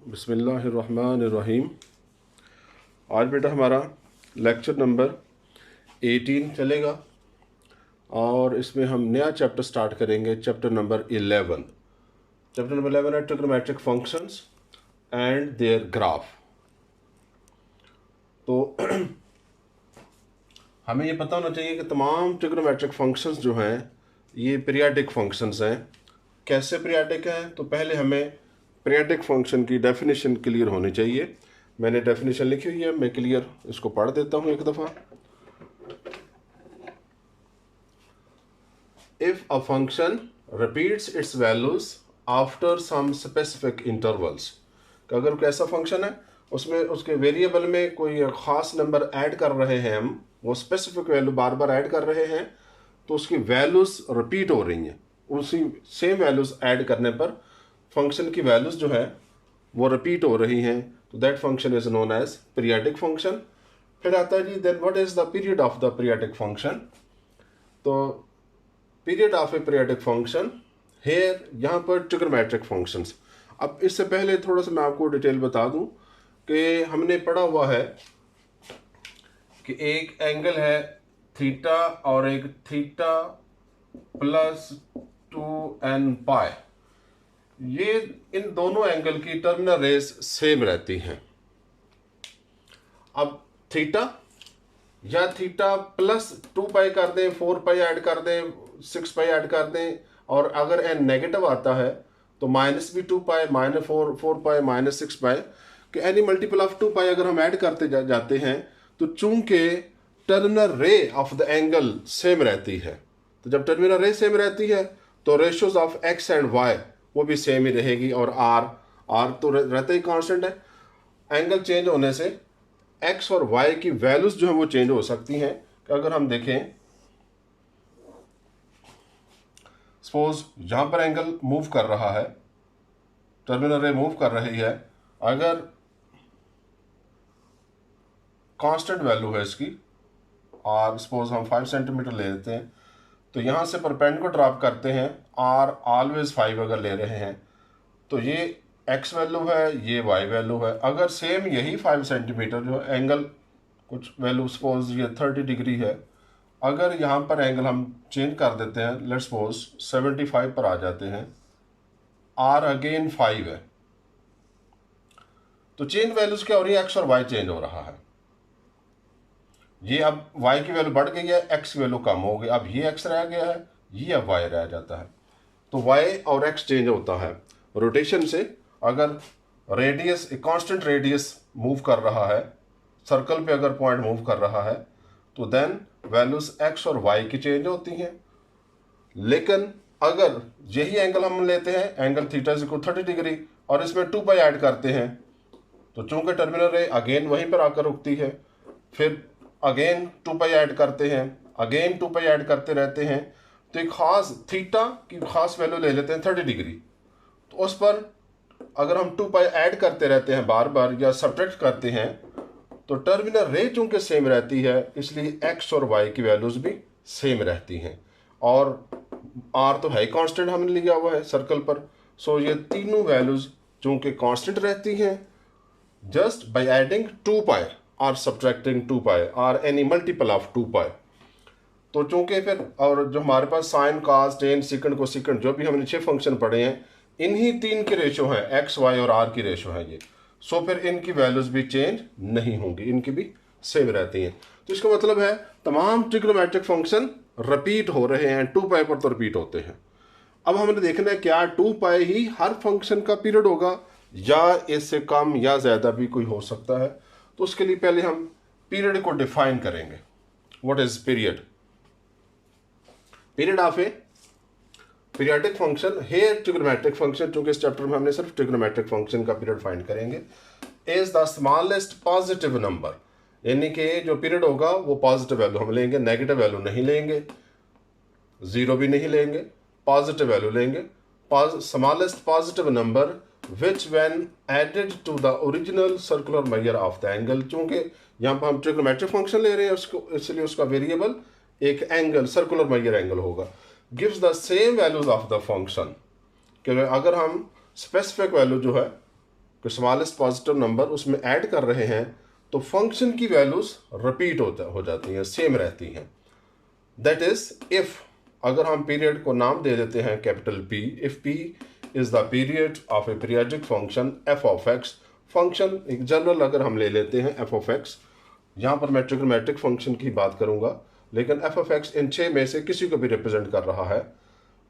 बिस्मिल्लाहिर्रहमानिर्रहीम। आज बेटा हमारा लेक्चर नंबर 18 चलेगा और इसमें हम नया चैप्टर स्टार्ट करेंगे। Chapter number 11। चैप्टर नंबर 11 है trigonometric functions and their graph. तो हमें ये पता होना चाहिए कि तमाम ट्रिग्नोमेट्रिक फंक्शंस जो हैं ये पीरियाडिक फंक्शंस हैं। कैसे पीरियाडिक हैं? तो पहले हमें पीरियाडिक फंक्शन की डेफिनेशन क्लियर होनी चाहिए। मैंने डेफिनेशन लिखी हुई है, मैं क्लियर इसको पढ़ देता हूँ एक दफ़ा। If a function repeats its values after some specific intervals, कि अगर कोई ऐसा फंक्शन है उसमें उसके वेरिएबल में कोई ख़ास नंबर ऐड कर रहे हैं, हम वो स्पेसिफिक वैल्यू बार बार ऐड कर रहे हैं, तो उसकी वैल्यूज़ रिपीट हो रही हैं। उसी सेम वैल्यूज़ ऐड करने पर फंक्शन की वैल्यूज़ जो है वो रिपीट हो रही हैं, तो that function is known as periodic function. फिर आता है जी then what is the period of the periodic function. तो period of a periodic function here, यहाँ पर ट्रिग्नोमेट्रिक फंक्शंस। अब इससे पहले थोड़ा सा मैं आपको डिटेल बता दूं कि हमने पढ़ा हुआ है कि एक एंगल है थीटा और एक थीटा प्लस 2n पाई। ये इन दोनों एंगल की टर्मिनल रेस सेम रहती हैं। अब थीटा या थीटा प्लस 2 पाई कर दें, 4 पाई ऐड कर दें, 6 पाई ऐड कर दें, और अगर एन नेगेटिव आता है तो माइनस भी 2 पाई, माइनस 4 पाई, माइनस 6 पाई, कि एनी मल्टीपल ऑफ 2 पाई अगर हम ऐड करते जाते हैं तो चूंकि terminal ray of the angle same रहती है, तो जब टर्मिनल रे सेम रहती है तो ratios of X and Y वो भी सेम ही रहेगी, और आर तो रहता ही कांस्टेंट है। एंगल चेंज होने से एक्स और वाई की वैल्यूज जो है वो चेंज हो सकती हैं। कि अगर हम देखें, सपोज यहां पर एंगल मूव कर रहा है, टर्मिनल रे मूव कर रही है, अगर कांस्टेंट वैल्यू है इसकी, और सपोज हम 5 सेंटीमीटर ले लेते हैं, तो यहां से परपेंडिकुलर ड्रॉप करते हैं, आर ऑलवेज 5 अगर ले रहे हैं, तो ये एक्स वैल्यू है, ये वाई वैल्यू है। अगर सेम यही 5 सेंटीमीटर जो एंगल कुछ वैल्यू सपोज ये 30 डिग्री है, अगर यहाँ पर एंगल हम चेंज कर देते हैं, लेट्स सपोज 75 पर आ जाते हैं, आर अगेन 5 है, तो चेंज वैल्यूज क्या हो रही है? एक्स और वाई चेंज हो रहा है। ये अब वाई की वैल्यू बढ़ गई है, एक्स की वैल्यू कम हो गई, अब ये एक्स रह गया है, ये अब वाई रह जाता है। तो वाई और एक्स चेंज होता है रोटेशन से। अगर रेडियस, एक कांस्टेंट रेडियस मूव कर रहा है, सर्कल पे अगर पॉइंट मूव कर रहा है, तो देन वैल्यूज एक्स और वाई की चेंज होती हैं। लेकिन अगर यही एंगल हम लेते हैं, angle theta is equal 30 degree, और इसमें 2 पाई ऐड करते हैं, तो चूंकि टर्मिनल रे अगेन वहीं पर आकर रुकती है, फिर अगेन 2 पाई ऐड करते हैं, अगेन 2 पाई ऐड करते रहते हैं, तो एक खास थीटा की खास वैल्यू ले लेते हैं 30 डिग्री, तो उस पर अगर हम 2 पाई ऐड करते रहते हैं बार बार या सब्ट्रैक्ट करते हैं, तो टर्मिनल रे चूंकि सेम रहती है, इसलिए एक्स और वाई की वैल्यूज भी सेम रहती हैं। और आर तो है कांस्टेंट हमने लिया हुआ है सर्कल पर, सो ये तीनों वैल्यूज चूंकि कांस्टेंट रहती हैं, जस्ट बाय एडिंग 2 पाई और सब्ट्रैक्टिंग 2 पाई और एनी मल्टीपल ऑफ 2 पाई। तो चूंकि फिर और जो हमारे पास sign, cos, ten, second, cosecant, जो भी हमने 6 फंक्शन पढ़े हैं, इन्हीं 3 की रेशो है, एक्स, वाई और आर की रेशो है ये। सो फिर इनकी वैल्यूज भी चेंज नहीं होंगी, इनकी भी सेम रहती हैं। तो इसका मतलब है तमाम ट्रिग्नोमेट्रिक फंक्शन रिपीट हो रहे हैं, 2 पाई पर तो रिपीट होते हैं। अब हमने देखना है क्या 2 पाई ही हर फंक्शन का पीरियड होगा या इससे कम या ज़्यादा भी कोई हो सकता है। तो उसके लिए पहले हम पीरियड को डिफाइन करेंगे। What is period? Period of a periodic function here trigonometric function, चूंकि इस चैप्टर में हमने सिर्फ ट्रिग्नोमेट्रिक फंक्शन का पीरियड फाइंड करेंगे, is the smallest positive number, यानी कि जो पीरियड होगा वो पॉजिटिव वैल्यू हम लेंगे, नेगेटिव वैल्यू नहीं लेंगे, जीरो भी नहीं लेंगे, पॉजिटिव वैल्यू लेंगे। Smallest positive number which when added to the original circular measure of the angle, चूंकि यहाँ पर हम ट्रिग्नोमेट्रिक फंक्शन ले रहे हैं उसको, इसलिए उसका वेरिएबल एक एंगल, सर्कुलर मेजर एंगल होगा, gives the same values of the function. कि अगर हम स्पेसिफिक वैल्यू जो है कोई स्मॉलेस्ट पॉजिटिव नंबर उसमें ऐड कर रहे हैं तो फंक्शन की वैल्यूज रिपीट हो जाती हैं, सेम रहती हैं। दैट इज इफ, अगर हम पीरियड को नाम दे देते हैं capital P, if P is the period of A periodic function F of x, function एक जनरल अगर हम ले लेते हैं एफ ऑफ एक्स, यहाँ पर मैं ट्रिग्नोमेट्रिक फंक्शन की बात करूंगा, लेकिन एफ ऑफ एक्स इन 6 में से किसी को भी रिप्रेजेंट कर रहा है,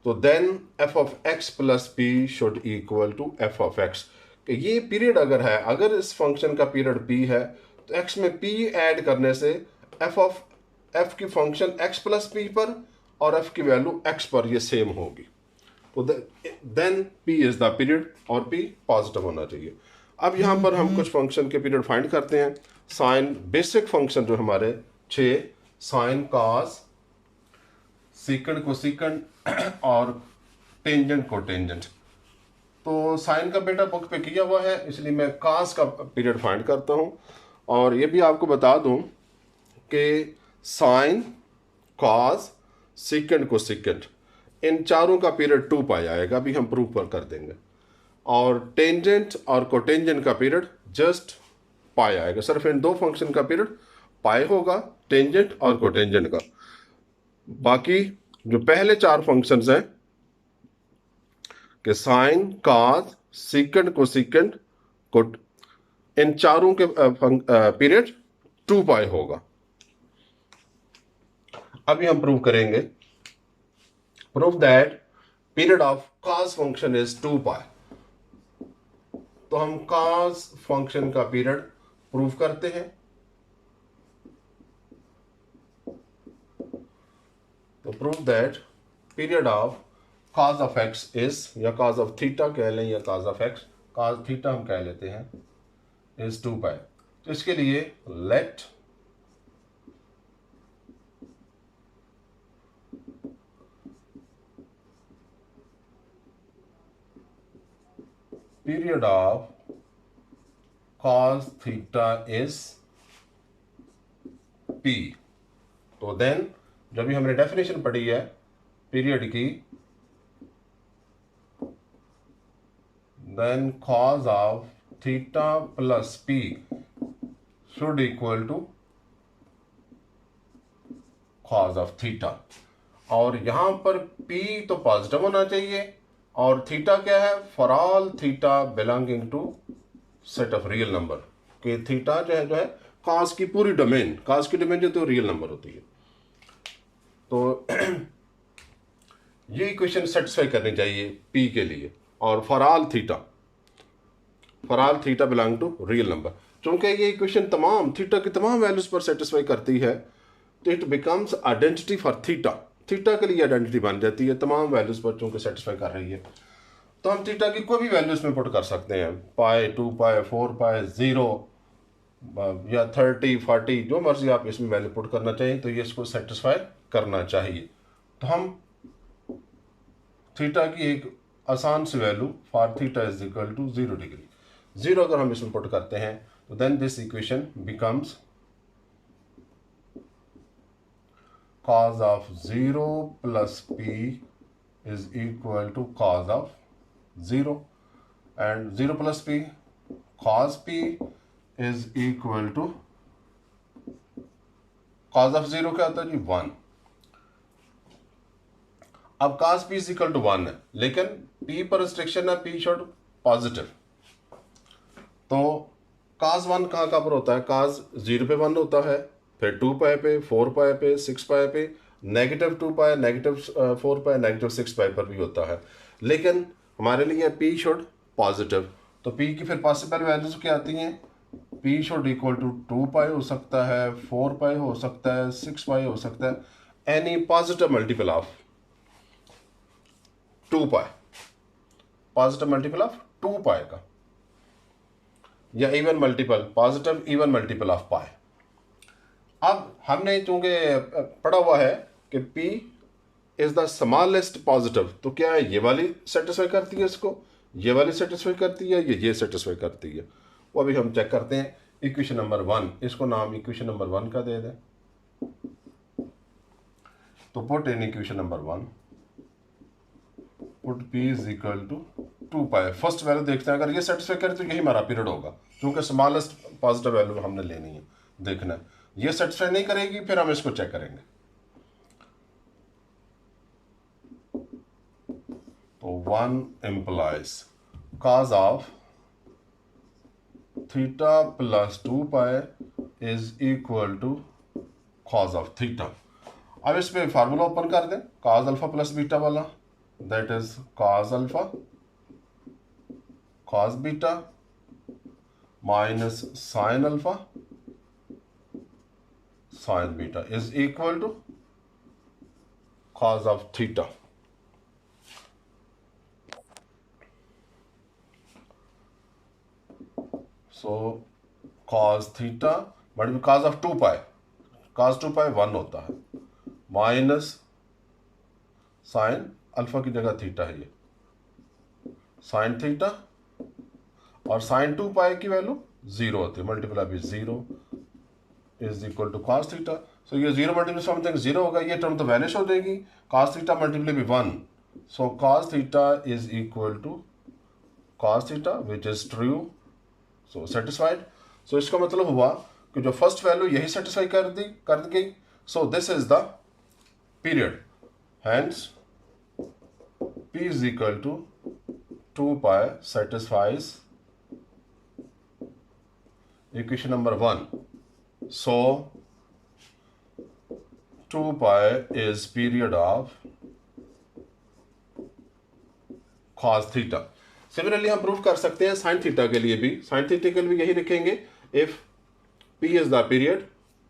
तो then F of X plus P should equal to F of X. ये पीरियड अगर है, अगर इस फंक्शन का पीरियड पी है तो एक्स में पी ऐड करने से एफ की फंक्शन एक्स प्लस पी पर और एफ की वैल्यू एक्स पर ये सेम होगी। तो then P is the period और पी पॉजिटिव होना चाहिए। अब यहाँ पर हम कुछ फंक्शन के पीरियड फाइंड करते हैं। साइन, बेसिक फंक्शन जो हमारे 6, साइन, कॉस, सीकेंड को सीकेंड और टेंजेंट को टेंजेंट। तो साइन का बेटा बुक पे किया हुआ है, इसलिए मैं कॉस का पीरियड फाइंड करता हूँ। और ये भी आपको बता दूं कि साइन, कॉस, सीकेंड को सीकेंड, इन चारों का पीरियड 2 पाई आएगा, अभी हम प्रूफ पर कर देंगे। और टेंजेंट और कोटेंजेंट का पीरियड जस्ट पाई आएगा, सिर्फ इन दो फंक्शन का पीरियड पाई होगा, टेंजेंट और कोटेंजेंट का। बाकी जो पहले 4 फंक्शंस हैं कि साइन, कॉस, सीकेंड को सीकेंड, कोट, इन चारों के पीरियड 2 पाई होगा। अभी हम प्रूव करेंगे, prove that period of cos function is 2 पाई। तो हम कॉस फंक्शन का पीरियड प्रूव करते हैं। तो prove that period of cos of x is, या कॉस ऑफ थीटा कह लें या cos of x, cos theta हम कह लेते हैं, इज 2 पाई। तो इसके लिए let period of cos theta is p। तो देन जब भी हमने डेफिनेशन पढ़ी है पीरियड की, then cos of theta plus p should equal to cos of theta. और यहां पर p तो पॉजिटिव होना चाहिए, और थीटा क्या है, for all theta belonging to set of real number, कि थीटा जो है कॉस की पूरी डोमेन, कॉस की डोमेन जो तो रियल नंबर होती है। तो ये इक्वेशन सेटिस्फाई करनी चाहिए p के लिए, और for all theta belong to real number. चूंकि ये इक्वेशन तमाम थीटा की तमाम वैल्यूज पर सेटिस्फाई करती है, तो it becomes identity for theta के लिए आइडेंटिटी बन जाती है तमाम वैल्यूज पर, चूंकि सेटिस्फाई कर रही है। तो हम थीटा की कोई भी वैल्यू इसमें पुट कर सकते हैं, पाई, 2 पाई, 4 पाई, 0 या 30, 40, जो मर्जी आप इसमें वैल्यू पुट करना चाहिए, तो ये इसको सेटिस्फाई करना चाहिए। तो हम थीटा की एक आसान सी value for theta is equal to 0 degree, 0 अगर हम इसमें पुट करते हैं तो then this equation becomes cos of 0 plus p is equal to cos of 0, and 0 plus p, cos p is equal to cos of 0 क्या होता है जी, 1। अब cos p is equal to 1 है, लेकिन p पर रिस्ट्रिक्शन है, p शुड पॉजिटिव। तो cos 1 कहाँ पर होता है, cos 0 पे 1 होता है, फिर 2 पाई पे, 4 पाई पे, 6 पाई पे, -2 पाई, -4 पाई, -6 पाई पर भी होता है। लेकिन हमारे लिए p शुड पॉजिटिव, तो p की फिर पॉसिबल वैल्यूज क्या आती हैं, p शुड इक्वल टू 2 पाई हो सकता है, 4 पाई हो सकता है, 6 पाई हो सकता है, any positive multiple of 2 pi, positive multiple of 2 pi का, या even multiple, positive even multiple of pi. अब हमने चूंकि पढ़ा हुआ है कि p is the smallest positive, तो क्या है, ये वाली सेटिस्फाई करती है इसको, ये वाली सेटिस्फाई करती है, ये सेटिस्फाई करती है, वो अभी हम चेक करते हैं। इक्वेशन नंबर 1, इसको नाम इक्वेशन नंबर 1 का दे दें। तो put in equation number 1 put p is equal to 2 pi. First value देखते हैं, अगर ये सेटिस्फाई करे तो यही हमारा पीरियड होगा, क्योंकि स्मॉलेस्ट पॉजिटिव वैल्यू हमने लेनी है, देखना है। ये सेटिस्फाई नहीं करेगी फिर हम इसको चेक करेंगे। तो 1 implies cos of theta plus 2 pi is equal to cos of theta. अब इसमें फार्मूला ओपन कर दें, cos अल्फा प्लस बीटा वाला, that is cos alpha cos beta minus sin alpha sin beta is equal to cos of theta. So cos theta but cos of 2 pi, cos 2 pi 1 होता है, minus sine alpha की जगह theta है, ये sine theta, और sine 2 pi की value 0 होती है, मल्टीप्लाई भी 0 is equal to cos theta. So ये 0 मल्टीप्लाई समथिंग 0 होगा, ये टर्म तो वैनिश हो जाएगी, cos थीटा मल्टीप्लाई भी 1, so cos theta is equal to cos theta which is true, so satisfied. So इसका मतलब हुआ कि जो फर्स्ट वैल्यू यही सेटिस्फाई कर गई, so this is the period, hence p is equal to 2 pi satisfies equation number 1. So 2 pi is period of cos theta. Similarly हम prove कर सकते हैं साइन थीटा के लिए भी, साइन थीटा के लिए भी यही लिखेंगे, if p is the period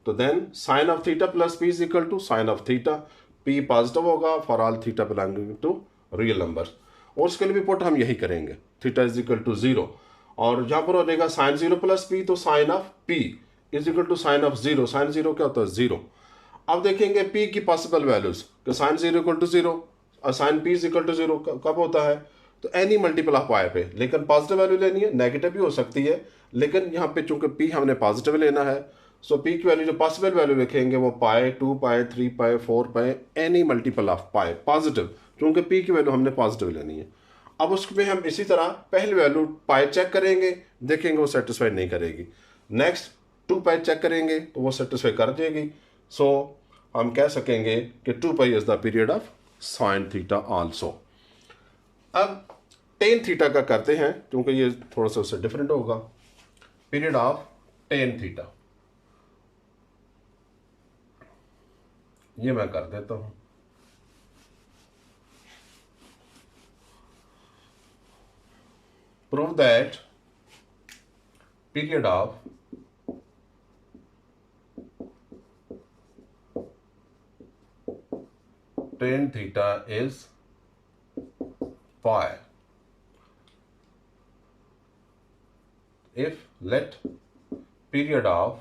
तो then sine of theta plus p is equal to sine of theta, p positive होगा for all theta belonging to real number, और उसके लिए भी पुट हम यही करेंगे, थीटा इज इक्वल टू 0, और जहां पर हो जाएगा साइन 0 प्लस p तो sine of p is equal to sine of 0, sine 0 क्या होता है 0। अब देखेंगे p की पॉसिबल वैल्यूज कि साइन 0 इक्वल टू 0 और sine p is equal to 0 कब होता है, तो एनी मल्टीपल ऑफ पाई पे, लेकिन पॉजिटिव वैल्यू लेनी है, नेगेटिव भी हो सकती है, लेकिन यहाँ पे चूंकि p हमने पॉजिटिव लेना है, सो p की वैल्यू जो पॉसिबल वैल्यू लिखेंगे वो pi, 2 pi, 3 pi, 4 pi, any multiple of pi positive, क्योंकि p की वैल्यू हमने पॉजिटिव लेनी है। अब उसमें हम इसी तरह पहली वैल्यू पाई चेक करेंगे, देखेंगे वो सेटिस्फाई नहीं करेगी, नेक्स्ट 2 पाई चेक करेंगे तो वो सेटिस्फाई कर जाएगी, सो हम कह सकेंगे कि 2 pi is the period of sine theta also. अब टेन थीटा का करते हैं, क्योंकि ये थोड़ा सा उससे डिफरेंट होगा, पीरियड ऑफ टेन थीटा, ये मैं कर देता हूं। Prove that period of tan theta is pi if let period of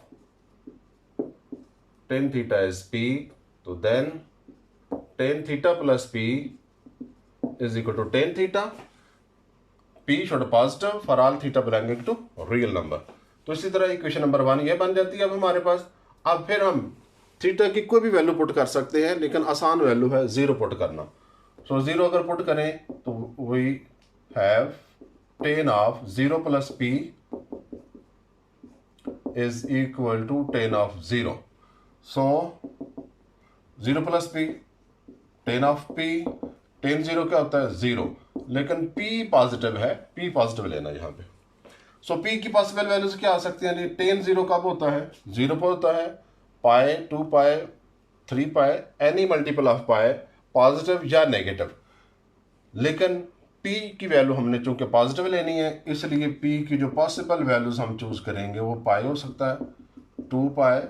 tan theta is p, तो then tan theta plus p is equal to tan theta, p should positive for all theta belonging to real number। तो इसी तरह equation number 1 ये बन जाती है अब हमारे पास। अब फिर हम थीटा की कोई भी वैल्यू पुट कर सकते हैं, लेकिन आसान वैल्यू है 0 पुट करना। सो 0 अगर पुट करें तो we have tan of 0 plus p is equal to tan of 0. So 0 plus p, tan of p, tan 0 क्या होता है 0, लेकिन p पॉजिटिव है, p पॉजिटिव लेना यहाँ पे। सो p की पॉसिबल वैल्यूज क्या आ सकती हैं, tan 0 कब होता है 0 पर होता है, pi, 2 pi, 3 pi, any multiple of pi positive या नेगेटिव, लेकिन p की वैल्यू हमने चूंकि पॉजिटिव लेनी है, इसलिए p की जो पॉसिबल वैल्यूज हम चूज करेंगे वो पाई हो सकता है, 2 pi,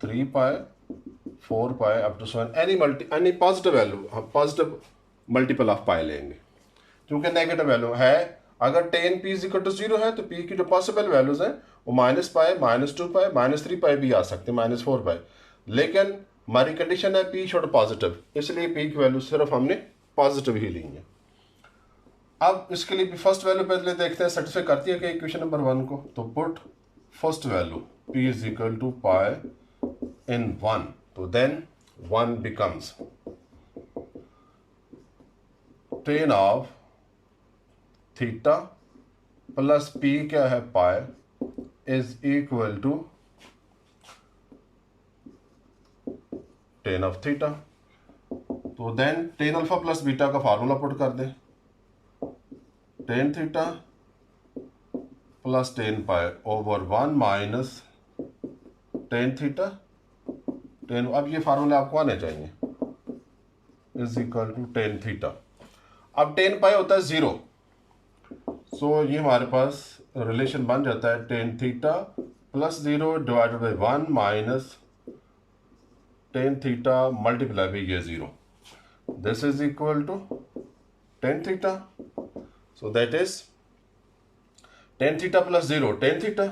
3 pi, 4 pi up to 7, any positive value हम पॉजिटिव मल्टीपल ऑफ पाई लेंगे, क्योंकि नेगेटिव वैल्यू है। अगर tan p is equal to 0 है तो p की जो पॉसिबल वैल्यूज हैं वो माइनस पाई, -2 पाई, -3 पाई भी आ सकते हैं, -4 पाई, लेकिन हमारी कंडीशन है p शुड पॉजिटिव, इसलिए p की वैल्यू सिर्फ हमने पॉजिटिव ही ली है। अब इसके लिए भी फर्स्ट वैल्यू पहले देखते हैं सेटिस्फाई करती है कि इक्वेशन नंबर 1 को, तो put first value p is equal to pi in 1, तो then 1 becomes tan of theta plus p क्या है pi is equal to tan of theta. तो then tan alpha plus beta का फार्मूला पुट कर दें, tan theta plus tan pi over 1 minus tan theta tan, अब ये फार्मूले आपको आने चाहिए, is equal to tan theta. अब टेन पाई होता है 0, सो ये हमारे पास रिलेशन बन जाता है tan theta plus 0 divided by 1 minus tan theta multiply by ये 0, this is equal to tan theta. So that is tan theta plus 0 tan theta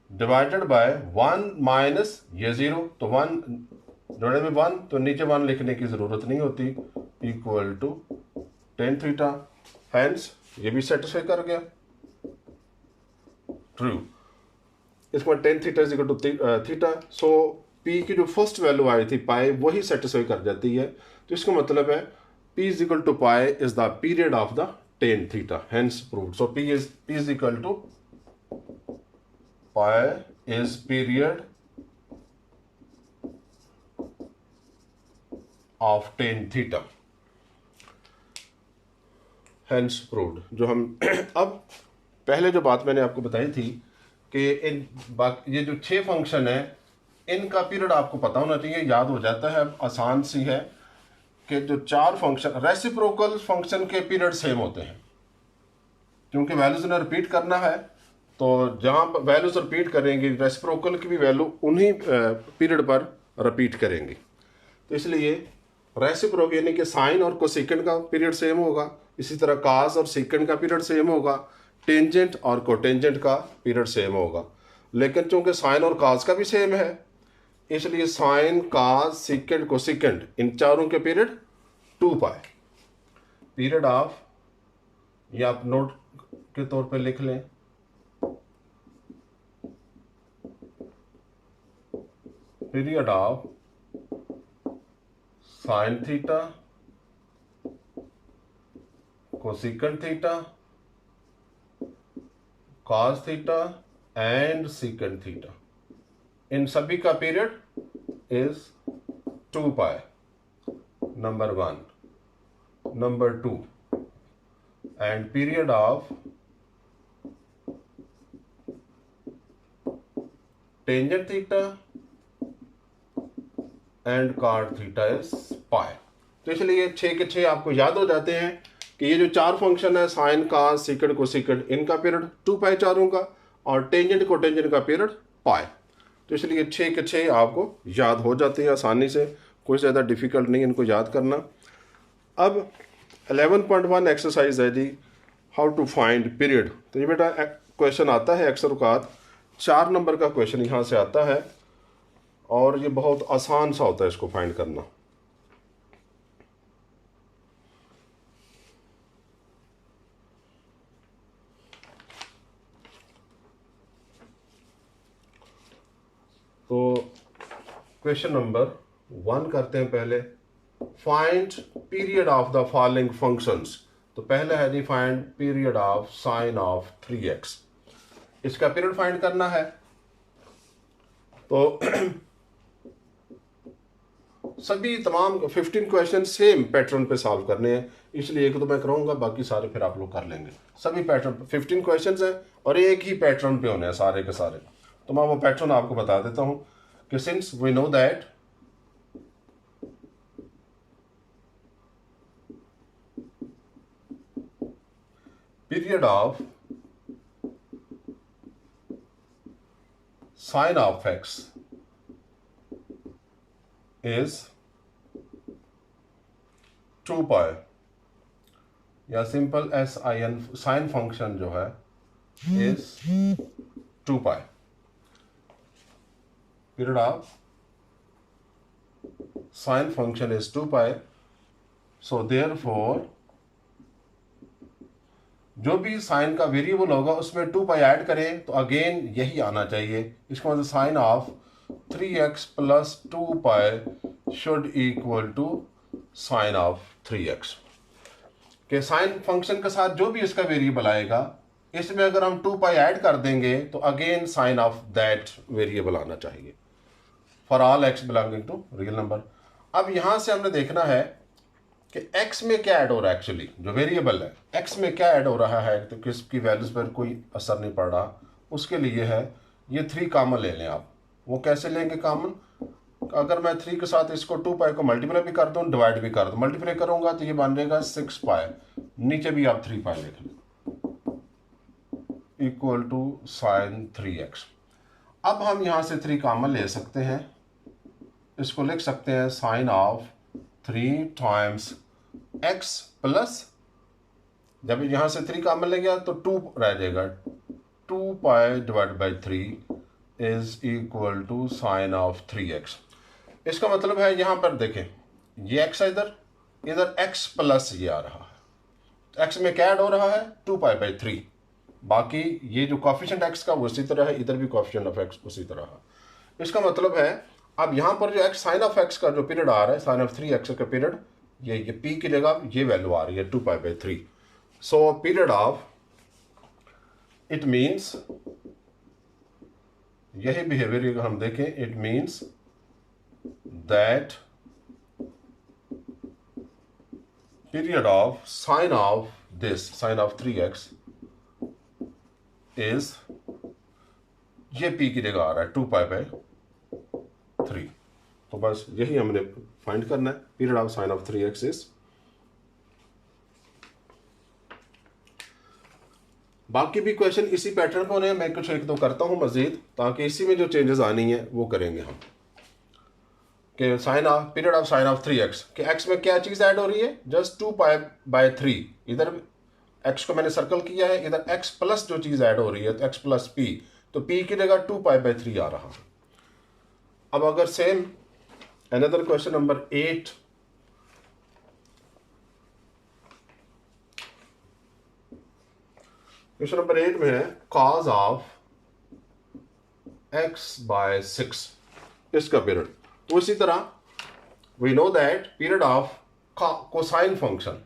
divided by 1 minus ये 0, तो 1 डिवाइडेड बाई 1, तो नीचे 1 लिखने की जरूरत नहीं होती, equal to tan theta. Hence ये भी सेटिस्फाई कर गया, ट्रू। इसमें tan theta is equal to theta, so p की जो फर्स्ट वैल्यू आई थी पाई वही सेटिस्फाई कर जाती है, तो इसका मतलब है p is equal to pi is the period of the tan theta, hence proved. So p is equal to pi is period of tan theta, hence proved. जो हम अब पहले जो बात मैंने आपको बताई थी कि ये जो 6 फंक्शन है इनका पीरियड आपको पता होना चाहिए, याद हो जाता है, आसान सी है कि जो 4 फंक्शन रेसिप्रोकल फंक्शन के पीरियड सेम होते हैं, क्योंकि वैल्यूज ने रिपीट करना है, तो जहाँ वैल्यूज रिपीट करेंगे रेसिप्रोकल की भी वैल्यू उन्हीं पीरियड पर रिपीट करेंगी, तो इसलिए रेसिप्रोकल यानी कि साइन और कोसेकेंड का पीरियड सेम होगा, इसी तरह काज और सेकेंड का पीरियड सेम होगा, टेंजेंट और कोटेंजेंट का पीरियड सेम होगा। लेकिन चूंकि साइन और काज का भी सेम है, इसलिए साइन काज सेकेंड कोसेकेंड इन चारों के पीरियड 2 पाई। पीरियड ऑफ, ये आप नोट के तौर पे लिख लें, period of sine theta cosecant theta cos theta and secant theta, इन सभी का period is 2 pi, number 1। Number 2, and period of tangent theta and cot theta is pi. तो इसलिए 6 के 6 आपको याद हो जाते हैं कि ये जो 4 फंक्शन है साइन का सेकेंड कोसेकेंड, इनका पीरियड 2 पाई चारों का, और टेंजेंट कोटेंजेंट का पीरियड पाई। तो इसलिए 6 के 6 आपको याद हो जाते हैं आसानी से, कोई ज़्यादा डिफिकल्ट नहीं इनको याद करना। अब 11.1 एक्सरसाइज है जी, हाउ टू फाइंड पीरियड। तो ये बेटा क्वेश्चन आता है अक्सर औकात, 4 नंबर का क्वेश्चन यहाँ से आता है, और ये बहुत आसान सा होता है इसको फाइंड करना। तो क्वेश्चन नंबर 1 करते हैं पहले, find period of the following functions. तो पहले है जी find period of sine of 3x, इसका पीरियड फाइंड करना है। तो सभी तमाम 15 क्वेश्चन सेम पैटर्न पे सॉल्व करने हैं, इसलिए एक तो मैं कराऊंगा, बाकी सारे फिर आप लोग कर लेंगे। सभी पैटर्न 15 क्वेश्चन है और एक ही पैटर्न पे होने हैं सारे के सारे। तो मैं वो पैटर्न आपको बता देता हूं कि since we know that period of sine of x is 2 pi, या सिंपल sin, साइन फंक्शन जो है is 2 pi. Period of sine function is 2 pi, so therefore जो भी साइन का वेरिएबल होगा उसमें 2 पाई ऐड करें तो अगेन यही आना चाहिए। इसका मतलब sine of 3x plus 2 pi should equal to sine of 3x के साइन फंक्शन के साथ जो भी इसका वेरिएबल आएगा, इसमें अगर हम 2 पाई ऐड कर देंगे तो again sine of that variable आना चाहिए for all x belonging to real number. अब यहां से हमने देखना है कि x में क्या ऐड हो रहा है, एक्चुअली जो वेरिएबल है x में क्या ऐड हो रहा है, तो किसकी वैल्यूज पर कोई असर नहीं पड़ रहा। उसके लिए है ये 3 कॉमन ले लें आप। वो कैसे लेंगे कॉमन? अगर मैं 3 के साथ इसको 2 पाई को मल्टीप्लाई भी कर दूं, डिवाइड भी कर दूं, मल्टीप्लाई करूंगा तो ये बन जाएगा 6 पाई, नीचे भी आप 3 पाई लिख लें, इक्वल टू साइन 3x। अब हम यहां से 3 कॉमन ले सकते हैं, इसको लिख सकते हैं sine of 3 times x plus, जब यहां से 3 कॉमन ले गया तो 2 रह जाएगा, 2 pi divide by 3 is equal to sine of 3x। इसका मतलब है यहां पर देखें, ये x है, इधर इधर x प्लस ये आ रहा है, x में क्या ऐड हो रहा है, 2 पाई बाई 3। बाकी ये जो कॉफिशिएंट x का वो उसी तरह है, इधर भी कॉफिशिएंट ऑफ x उसी तरह है। इसका मतलब है अब यहां पर जो x साइन ऑफ x का जो पीरियड आ रहा है, साइन ऑफ 3x का पीरियड, ये p की जगह ये वैल्यू आ रही है 2 pi by 3। So period of, it means, यही बिहेवियर अगर हम देखें, it means that period of sine of this sine of 3x is, ये p की जगह आ रहा है 2 पाई बाई 3। तो बस यही हमने फाइंड करना है, period of sine of 3x is. बाकी भी क्वेश्चन इसी पैटर्न पे होने हैं, मैं कुछ एक दो करता हूं मजीद, ताकि इसी में जो चेंजेस आनी है वो करेंगे हम। कि sine of, period of sine of 3x कि x में क्या चीज़ ऐड हो रही है, जस्ट 2 पाई बाई 3। इधर x को मैंने सर्कल किया है, इधर x प्लस जो चीज़ ऐड हो रही है तो x प्लस p, तो p की जगह 2 पाई बाई 3 आ रहा है। अब अगर same another question number 8, question number 8 में है कॉज ऑफ x बाय 6 इसका पीरियड। तो इसी तरह we know that period of cosine function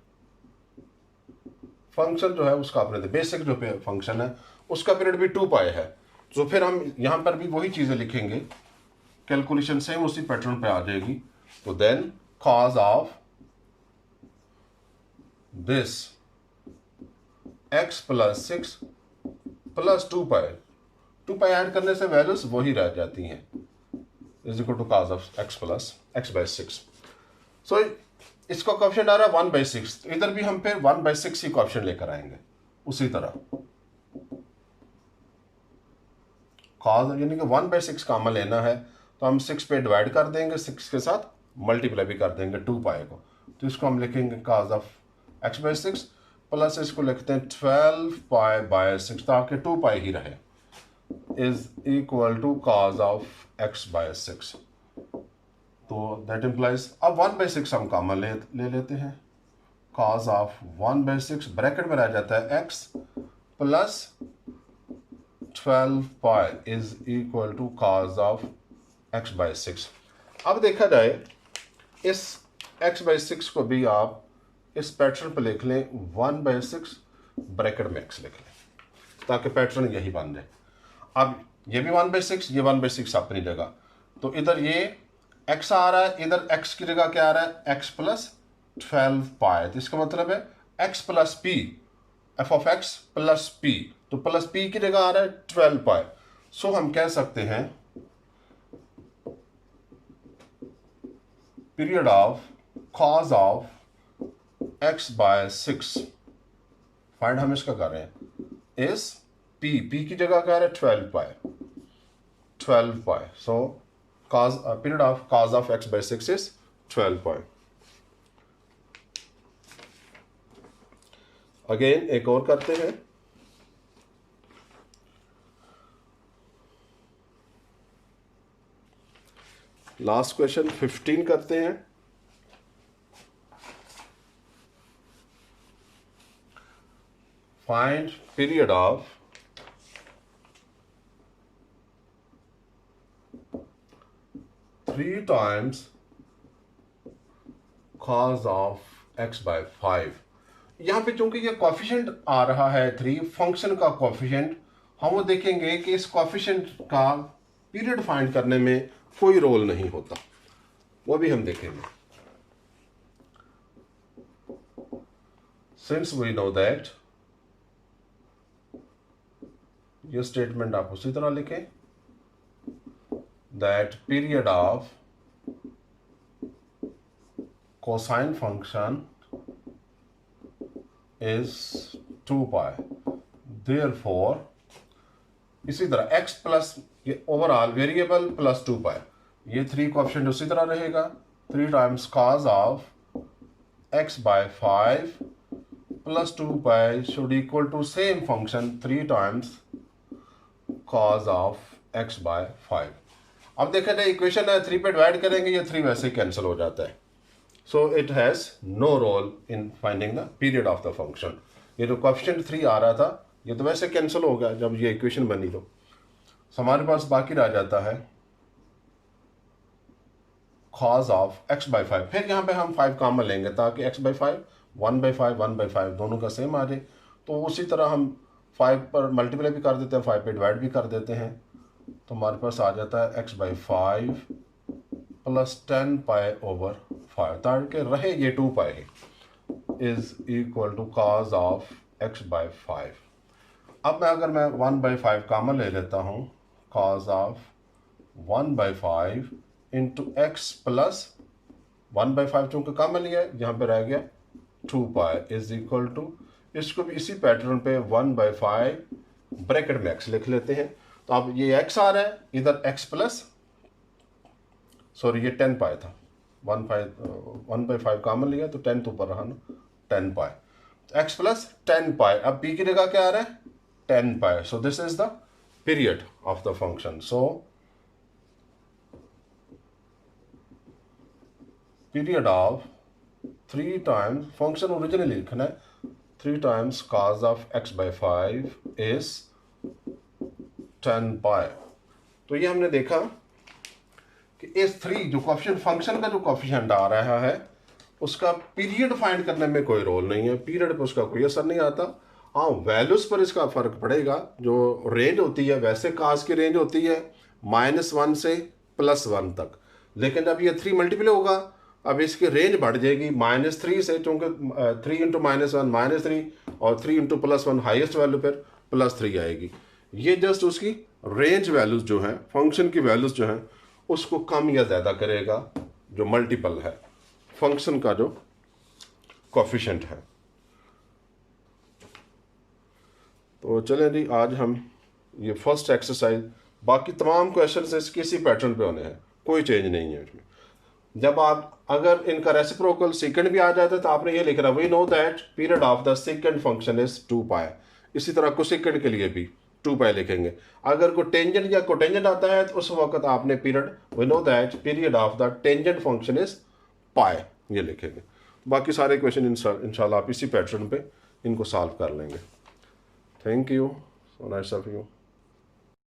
जो है उसका अपने बेसिक जो फंक्शन है उसका पीरियड भी 2 पाई है। तो फिर हम यहां पर भी वही चीजें लिखेंगे, कैलकुलेशन सेम उसी पैटर्न पे आ जाएगी। तो then cos of this x plus 6 plus 2 pi add करने से वैल्यूज वही रह जाती हैं, is equal to cos of x plus x by 6। सो इसका कोएफिशिएंट आ रहा है 1 बाई 6, तो इधर भी हम फिर 1 बाई 6 ही कोएफिशिएंट लेकर आएंगे उसी तरह। कॉज यानी कि 1 बाई 6 कॉमन लेना है तो हम 6 पे डिवाइड कर देंगे, 6 के साथ मल्टीप्लाई भी कर देंगे 2 पाई को, तो इसको हम लिखेंगे cause of x by 6 plus इसको लिखते हैं 12 पाई बाई 6 ताकि 2 पाई ही रहे, is equal to cos of x by 6। तो दैट इम्प्लाइज, अब 1 बाई 6 हम कॉमन ले लेते हैं, कॉज ऑफ 1 बाई 6 ब्रैकेट में रह जाता है x plus 12 pi is equal to cos of x by 6। अब देखा जाए इस x बाई 6 को भी आप इस पैटर्न पर लिख लें, 1 बाई 6 ब्रैकेट में x लिख लें ताकि पैटर्न यही बन जाए। अब ये भी 1 बाई 6, ये 1 बाई 6 अपनी जगह, तो इधर ये x आ रहा है, इधर x की जगह क्या आ रहा है, x प्लस 12 पाई, तो इसका मतलब है x plus p, f of x plus p, तो प्लस p की जगह आ रहा है 12 पाई। सो हम कह सकते हैं period of cos of x by 6 find हम इसका कर रहे हैं, इस p की जगह क्या है 12 पाई। सो cos period of cos of x by 6 is 12 pi. Again एक और करते हैं, लास्ट क्वेश्चन 15 करते हैं। Find period of three times cos of x by 5। यहाँ पे चूंकि ये कॉफिशेंट आ रहा है 3, फंक्शन का कॉफिशेंट, हम वो देखेंगे कि इस कॉफिशेंट का पीरियड फाइंड करने में कोई रोल नहीं होता, वो भी हम देखेंगे। सिंस वी नो दैट, ये स्टेटमेंट आप उसी तरह लिखें, that period of cosine function is 2 pi. Therefore इसी तरह x प्लस ये ओवरऑल वेरिएबल प्लस 2 पाई, ये 3 कोएफिशिएंट उसी तरह रहेगा, 3 times cos of x by 5 plus 2 pi should equal to same function 3 times cos of x by 5। अब देखें ना, इक्वेशन है 3 पे डिवाइड करेंगे, ये 3 वैसे कैंसिल हो जाता है, so it has no role in finding the period of the function. ये जो कोएफिशिएंट 3 आ रहा था ये तो वैसे कैंसिल हो गया जब ये इक्वेशन बनी, तो हमारे पास बाकी रह जाता है cos ऑफ x बाय 5। फिर यहाँ पे हम 5 कॉमन लेंगे ताकि x बाय 5 1 बाय 5 1 बाय 5 दोनों का सेम आ जाए, तो उसी तरह हम 5 पर मल्टीप्लाई भी कर देते हैं, 5 पे डिवाइड भी कर देते हैं, तो हमारे पास आ जाता है x by 5 plus 10 pi over 5, ताकि रहे ये 2 pi is equal to cos of x by 5। अब अगर मैं 1 बाई 5 कॉमन ले लेता हूँ, cos of 1 by 5 into x plus 1 by 5 चूँकि कॉमन लिया है, यहाँ पे रह गया 2 पाई इज इक्वल टू, इसको भी इसी पैटर्न पे 1 बाई 5 ब्रैकेट में x लिख लेते हैं। तो अब ये x आ रहा है, इधर x प्लस, सॉरी ये 10 पाई था, 1 बाई 5 कॉमन लिया तो 10 तो ऊपर रहा ना, 10 पाई, x प्लस 10 पाई। अब p की जगह क्या आ रहा है 10 pi, so this is the period of the function. So period of 3 times, function originally लिखना है 3 times cos of x by 5 is 10 pi. तो ये हमने देखा कि इस 3 जो कोएफिशिएंट फंक्शन का जो कोएफिशिएंट आ रहा है उसका पीरियड फाइंड करने में कोई रोल नहीं है, पीरियड पे उसका कोई असर नहीं आता। हाँ, वैल्यूज पर इसका फर्क पड़ेगा, जो रेंज होती है वैसे cos की रेंज होती है -1 से +1 तक, लेकिन जब ये 3 मल्टीप्लाई होगा अब इसकी रेंज बढ़ जाएगी -3 से, क्योंकि 3 इंटू -1 -3 और 3 इंटू +1 हाइएस्ट वैल्यू पर +3 आएगी। ये जस्ट उसकी रेंज वैल्यूज जो हैं, फंक्शन की वैल्यूज जो हैं उसको कम या ज़्यादा करेगा, जो मल्टीपल है फंक्शन का जो कोएफिशिएंट है। तो चलें जी, आज हम ये फर्स्ट एक्सरसाइज, बाकी तमाम क्वेश्चन इसके इसी पैटर्न पे होने हैं, कोई चेंज नहीं है इसमें। जब आप अगर इनका रेसिप्रोकल सेकंड भी आ जाता है तो आपने ये लिख रहा है we know that period of the secant function is 2 pi. इसी तरह कोसेकंड के लिए भी 2 पाई लिखेंगे। अगर कोई टेंजेंट या कोटेंजेंट आता है तो उस वक्त आपने period, we know that period of the tangent function is pi, ये लिखेंगे। बाकी सारे क्वेश्चन इंशाल्लाह आप इसी पैटर्न पे इनको सॉल्व कर लेंगे। Thank you, so nice of you.